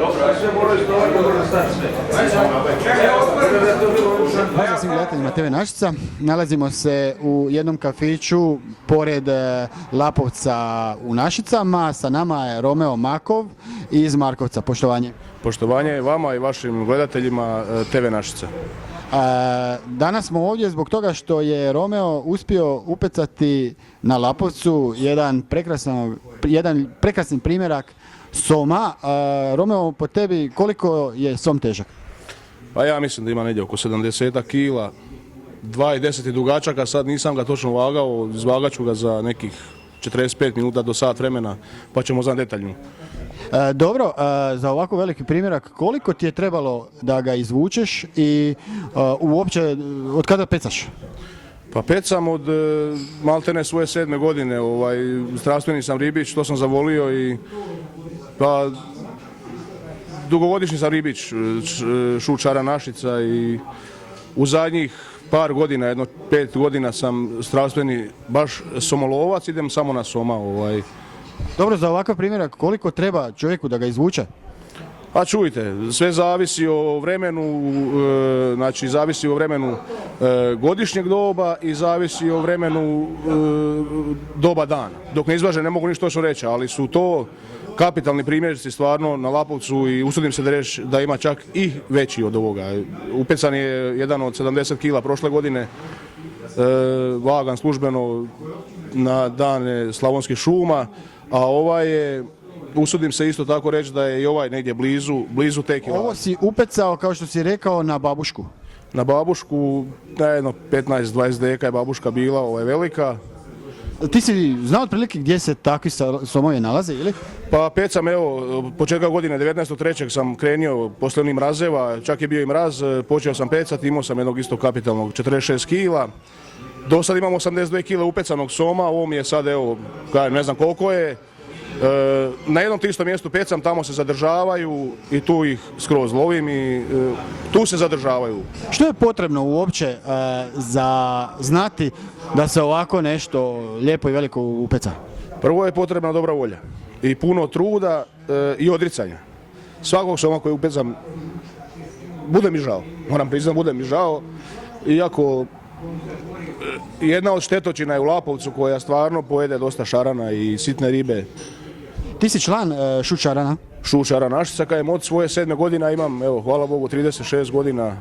Pozdrav svim gledateljima TV Našica. Nalazimo se u jednom kafiću pored Lapovca u Našicama. Sa nama je Romeo Makov iz Markovca. Poštovanje. Poštovanje vama i vašim gledateljima TV Našica. Danas smo ovdje zbog toga što je Romeo uspio upecati na Lapovcu jedan prekrasni primjerak soma. Romeo, po tebi koliko je som težak? Pa ja mislim da ima negdje oko 70 kila, 2,10 je dugačaka, sad nisam ga točno vagao, izvagat ću ga za nekih 45 minuta do sat vremena, pa ćemo znati detaljno. Dobro, za ovako veliki primjerak, koliko ti je trebalo da ga izvučeš i uopće od kada pecaš? Pa pecam od maltene svoje 7. godine, zdravstveni sam ribič, to sam zavolio i pa dugogodišnji sam ribič šučara Našica i u zadnjih par godina, jedno 5 godina sam zdravstveni baš somolovac, idem samo na soma. Dobro, za ovakav primjerak koliko treba čovjeku da ga izvuče? A čujte, sve zavisi o vremenu, znači zavisi o vremenu godišnjeg doba i zavisi o vremenu doba dana. Dok ne izvaže ne mogu ništa točno reći, ali su to kapitalni primjerci stvarno na Lapovcu i usudim se da reći da ima čak i veći od ovoga. Upecan je jedan od 70 kila prošle godine, vagan službeno na dane Slavonskih šuma, a ovaj je, usudim se isto tako reći da je i ovaj negdje blizu te kila. Ovo si upecao, kao što si rekao, na babušku? Na babušku, jedno 15-20 deka je babuška bila, ovo je velika. Ti si znao otprilike gdje se takvi somovi nalaze, ili? Pa pecam, evo, početka godine 19.3. sam krenio poslije onih mrazeva, čak je bio i mraz, počeo sam pecati, imao sam jednog isto kapitalnog 46 kila. Do sad imam 82 kila upecanog soma, ovo mi je sad, evo, ne znam koliko je. Na jednom te istom mjestu pecam, tamo se zadržavaju i tu ih skroz lovim i tu se zadržavaju. Što je potrebno uopće za znati da se ovako nešto lijepo i veliko upeca? Prvo je potrebna dobra volja i puno truda i odricanja. Svakog soma koji upecam, bude mi žao, moram priznati, bude mi žao, iako jedna od štetočina je u Lapovcu koja stvarno pojede dosta šarana i sitne ribe. Ti si član šučara? Šučara Našica, kajem od svoje 7. godine imam, evo, hvala Bogu, 36 godina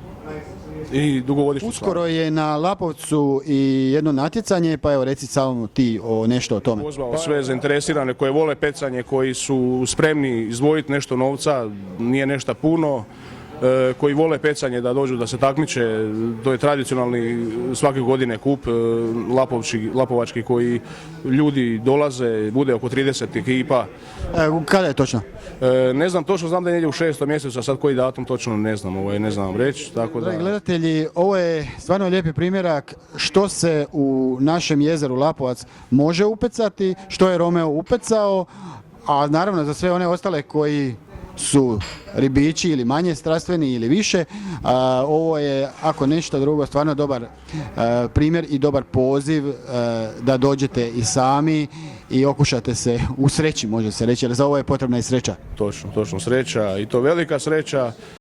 i dugogodišnji član. Uskoro je na Lapovcu i jedno natjecanje, pa evo reci samo ti nešto o tome. Pozvao sve zainteresirane koje vole pecanje, koji su spremni izdvojiti nešto novca, nije nešto puno, koji vole pecanje da dođu da se takmiče. To je tradicionalni svake godine kup lapovački koji ljudi dolaze, bude oko 30 ekipa. Kada je točno? Ne znam točno, znam da je negdje u 6. mjesecu, a sad koji datum točno ne znam, ne znam vam reći. Dragi gledatelji, ovo je stvarno lijepi primjerak što se u našem jezeru Lapovac može upecati, što je Romeo upecao, a naravno za sve one ostale koji su ribiči ili manje strastveni ili više, ovo je, ako nešto drugo, stvarno dobar primjer i dobar poziv da dođete i sami i okušate se u sreći, može se reći, jer za ovo je potrebna i sreća. Točno, sreća i to velika sreća.